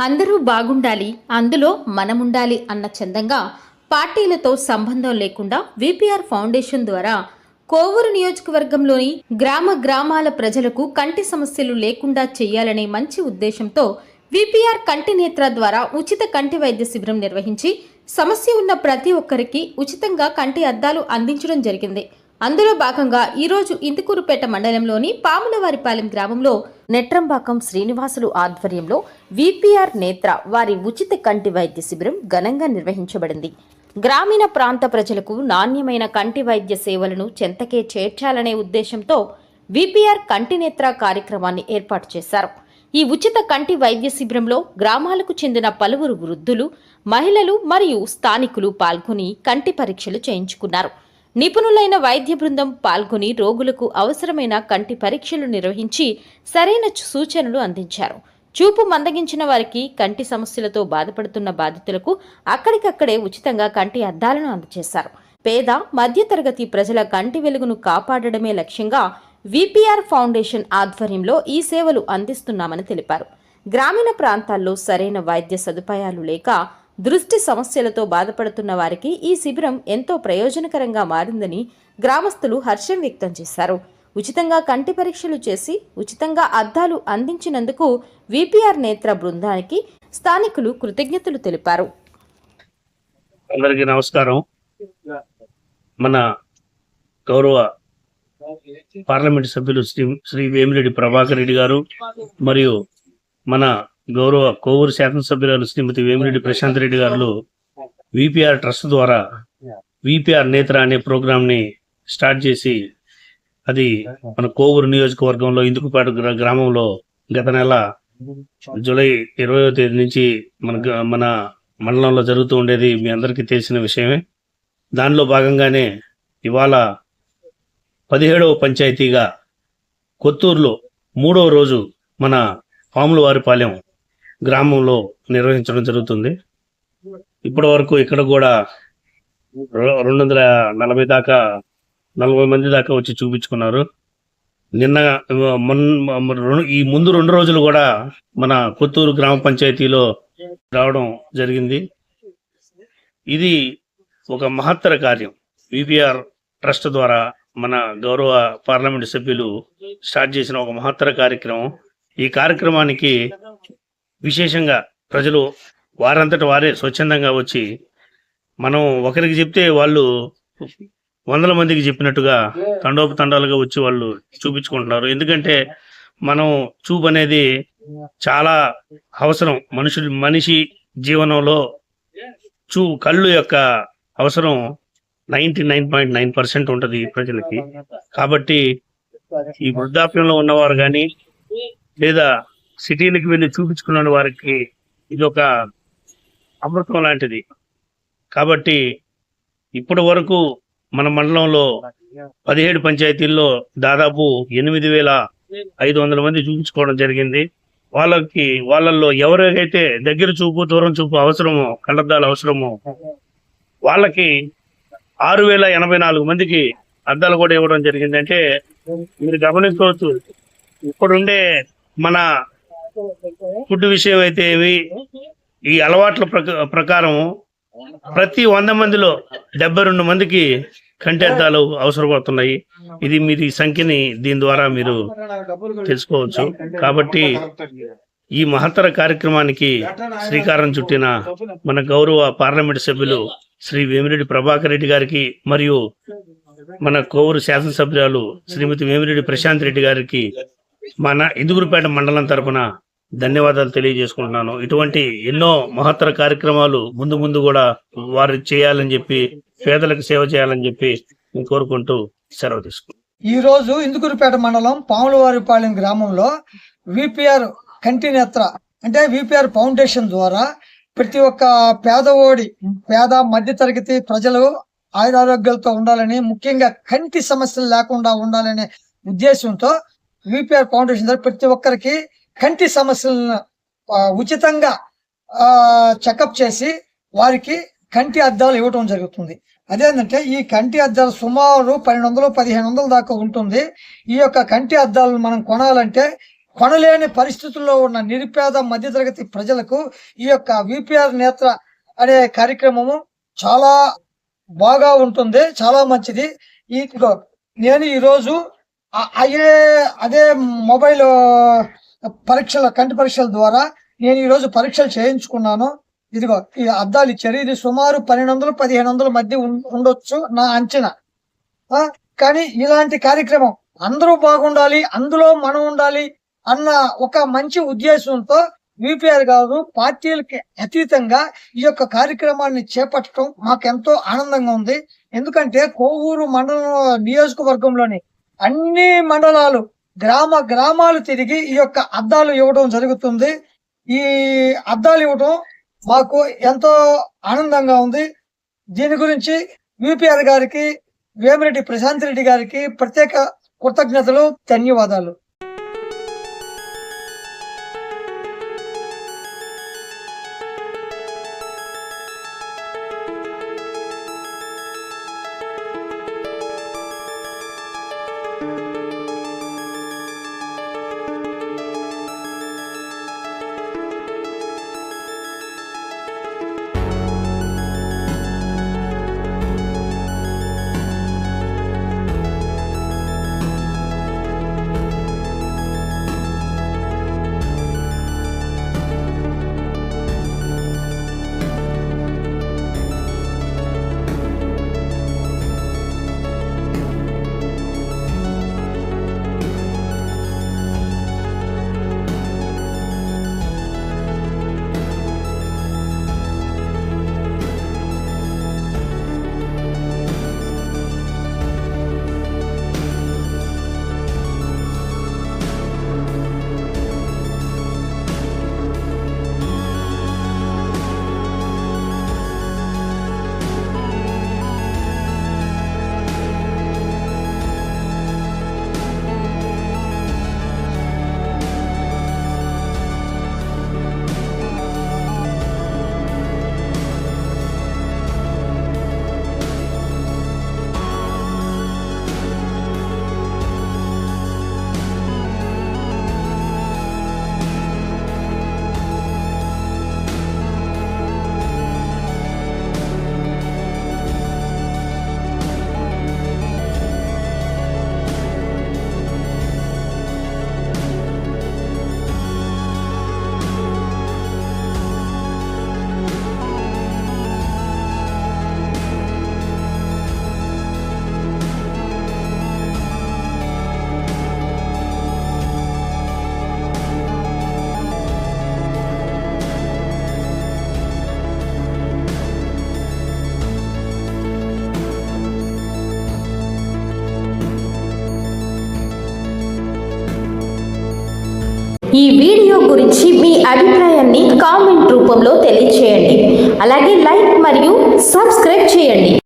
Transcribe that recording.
అందరూ బాగుండాలి, అందులో మనముండాలి అన్న చందంగా పార్టీలతో సంబంధం లేకుండా విపిఆర్ ఫౌండేషన్ ద్వారా కోవూరు నియోజకవర్గంలోని గ్రామాల ప్రజలకు కంటి సమస్యలు లేకుండా చేయాలనే మంచి ఉద్దేశంతో విపిఆర్ కంటి నేత్ర ద్వారా ఉచిత కంటి వైద్య శిబిరం నిర్వహించి సమస్య ఉన్న ప్రతి ఒక్కరికి ఉచితంగా కంటి అద్దాలు అందించడం జరిగింది. అందులో భాగంగా ఈరోజు ఇందుకూరుపేట మండలంలోని పాములవారిపాలెం గ్రామంలో నెట్రంబాకం శ్రీనివాసులు ఆధ్వర్యంలో విపిఆర్ నేత్ర వారి ఉచిత కంటి వైద్య శిబిరం ఘనంగా నిర్వహించబడింది. గ్రామీణ ప్రాంత ప్రజలకు నాణ్యమైన కంటి వైద్య సేవలను చెంతకే చేర్చాలనే ఉద్దేశంతో విపిఆర్ కంటి నేత్ర కార్యక్రమాన్ని ఏర్పాటు చేశారు. ఈ ఉచిత కంటి వైద్య శిబిరంలో గ్రామాలకు చెందిన పలువురు వృద్ధులు, మహిళలు మరియు స్థానికులు పాల్గొని కంటి పరీక్షలు చేయించుకున్నారు. నిపుణులైన వైద్య బృందం పాల్గొని రోగులకు అవసరమైన కంటి పరీక్షలు నిర్వహించి సరైన సూచనలు అందించారు. చూపు మందగించిన వారికి, కంటి సమస్యలతో బాధపడుతున్న బాధితులకు అక్కడికక్కడే ఉచితంగా కంటి అద్దాలను అందజేశారు. పేద మధ్యతరగతి ప్రజల కంటి వెలుగును కాపాడడమే లక్ష్యంగా విపిఆర్ ఫౌండేషన్ ఆధ్వర్యంలో ఈ సేవలు అందిస్తున్నామని తెలిపారు. గ్రామీణ ప్రాంతాల్లో సరైన వైద్య సదుపాయాలు లేక దృష్టి సమస్యలతో బాధపడుతున్న వారికి ఈ శిబిరం ఎంతో ప్రయోజనకరంగా మారిందని గ్రామస్తులు హర్షం వ్యక్తం చేశారు. ఉచితంగా కంటి పరీక్షలు చేసి ఉచితంగా అద్దాలు అందించినందుకు విపిఆర్ నేత్ర బృందానికి స్థానికులు కృతజ్ఞతలు తెలిపారు. అందరికీ నమస్కారం. మన గౌరవ పార్లమెంట్ సభ్యులు శ్రీ వేమిరెడ్డి ప్రభాకర్ రెడ్డి గారు మరియు మన గౌరవ కోవూరు శాసనసభ్యురాలు శ్రీమతి వేమిరెడ్డి ప్రశాంత్ రెడ్డి గారు విపిఆర్ ట్రస్ట్ ద్వారా విపిఆర్ నేత్ర అనే ప్రోగ్రామ్ ని స్టార్ట్ చేసి అది మన కోవూరు నియోజకవర్గంలో ఇందుకుపేట గ్రామంలో గత నెల జూలై 20వ తేదీ నుంచి మన మండలంలో జరుగుతూ ఉండేది మీ అందరికీ తెలిసిన విషయమే. దానిలో భాగంగానే ఇవాళ 17వ పంచాయతీగా కొత్తూరులో 3వ రోజు మన పాములవారిపాలెం గ్రామంలో నిర్వహించడం జరుగుతుంది. ఇప్పటి వరకు ఇక్కడ కూడా 240 మంది దాకా వచ్చి చూపించుకున్నారు. ఈ ముందు 2 రోజులు కూడా మన కొత్తూరు గ్రామ పంచాయతీలో రావడం జరిగింది. ఇది ఒక మహత్తర కార్యం. విపిఆర్ ట్రస్ట్ ద్వారా మన గౌరవ పార్లమెంట్ సభ్యులు స్టార్ట్ చేసిన ఒక మహత్తర కార్యక్రమం. ఈ కార్యక్రమానికి విశేషంగా ప్రజలు వారంతట వారే స్వచ్ఛందంగా వచ్చి, మనం ఒకరికి చెప్తే వాళ్ళు 100 మందికి చెప్పినట్టుగా తండోపతండాలుగా వచ్చి వాళ్ళు చూపించుకుంటున్నారు. ఎందుకంటే మనం చూపు అనేది చాలా అవసరం. మనిషి జీవనంలో కళ్ళు యొక్క అవసరం 99.9% ఉంటుంది ప్రజలకి. కాబట్టి ఈ వృద్ధాప్యంలో ఉన్నవారు కానీ లేదా సిటీలకు వెళ్ళి చూపించుకున్న వారికి ఇది ఒక అమృతం లాంటిది. కాబట్టి ఇప్పటి వరకు మన మండలంలో 17 పంచాయతీల్లో దాదాపు 8,500 మంది చూపించుకోవడం జరిగింది. వాళ్ళల్లో ఎవరికైతే దగ్గర చూపు, దూరం చూపు అవసరమో, కళ్ళద్దాలు అవసరమో వాళ్ళకి 6,084 మందికి అద్దాలు కూడా ఇవ్వడం జరిగింది. అంటే మీరు గమనించవచ్చు, ఇప్పుడుండే మన ఫుడ్ విషయం అయితే ఈ అలవాట్ల ప్రకారం ప్రతి 100 మందిలో 72 మందికి కంటి అద్దాలు అవసరపడుతున్నాయి. ఇది మీరు ఈ సంఖ్యని దీని ద్వారా మీరు తెలుసుకోవచ్చు. కాబట్టి ఈ మహత్తర కార్యక్రమానికి శ్రీకారం చుట్టిన మన గౌరవ పార్లమెంట్ సభ్యులు శ్రీ వేమిరెడ్డి ప్రభాకర్ రెడ్డి గారికి మరియు మన కోవూరు శాసనసభ్యురాలు శ్రీమతి వేమిరెడ్డి ప్రశాంత్ రెడ్డి గారికి మన ఇందుకూరుపేట మండలం తరపున ధన్యవాదాలు తెలియజేసుకుంటున్నాను. ఇటువంటి ఎన్నో మహత్తర కార్యక్రమాలు ముందు కూడా వారు చేయాలని చెప్పి, పేదలకు సేవ చేయాలని చెప్పి నేను కోరుకుంటూ సెలవు తీసుకుంటాను. ఈ రోజు ఇందుకూరుపేట మండలం పాములవారిపాలెం గ్రామంలో విపిఆర్ కంటి నేత్ర అంటే విపిఆర్ ఫౌండేషన్ ద్వారా ప్రతి ఒక్క పేద మధ్యతరగతి ప్రజలు ఆయురారోగ్యాలతో ఉండాలని, ముఖ్యంగా కంటి సమస్యలు లేకుండా ఉండాలనే ఉద్దేశంతో విపిఆర్ ఫౌండేషన్ ద్వారా ప్రతి ఒక్కరికి కంటి సమస్యలను ఉచితంగా చెకప్ చేసి వారికి కంటి అద్దాలు ఇవ్వటం జరుగుతుంది. అదేంటంటే ఈ కంటి అద్దాలు సుమారు 1200-1500 దాకా ఉంటుంది. ఈ యొక్క కంటి అద్దాలను మనం కొనాలంటే కొనలేని పరిస్థితుల్లో ఉన్న నిరుపేద మధ్యతరగతి ప్రజలకు ఈ యొక్క విపిఆర్ నేత్ర అనే కార్యక్రమము చాలా బాగా ఉంటుంది, చాలా మంచిది. ఇదిగో నేను ఈరోజు అదే మొబైల్ కంటి పరీక్షల ద్వారా నేను ఈరోజు పరీక్షలు చేయించుకున్నాను. ఇదిగో ఈ అద్దాలు ఇచ్చారు. ఇది సుమారు 1200-1500 మధ్య ఉండొచ్చు నా అంచనా. కానీ ఇలాంటి కార్యక్రమం అందరూ బాగుండాలి, అందులో మనం ఉండాలి అన్న ఒక మంచి ఉద్దేశంతో విపిఆర్ గారు పార్టీలకి అతీతంగా ఈ యొక్క కార్యక్రమాన్ని చేపట్టడం మాకెంతో ఆనందంగా ఉంది. ఎందుకంటే కోవూరు నియోజకవర్గంలోని అన్ని మండలాలు గ్రామాలు తిరిగి ఈ యొక్క అద్దాలు ఇవ్వడం జరుగుతుంది. ఈ అద్దాలు ఇవ్వడం మాకు ఎంతో ఆనందంగా ఉంది. దీని గురించి విపిఆర్ గారికి, వేమిరెడ్డి ప్రశాంత్ రెడ్డి గారికి ప్రత్యేక కృతజ్ఞతలు, ధన్యవాదాలు. ఈ వీడియో గురించి మీ అభిప్రాయాన్ని కామెంట్ రూపంలో తెలియజేయండి. అలాగే లైక్ మరియు సబ్స్క్రైబ్ చేయండి.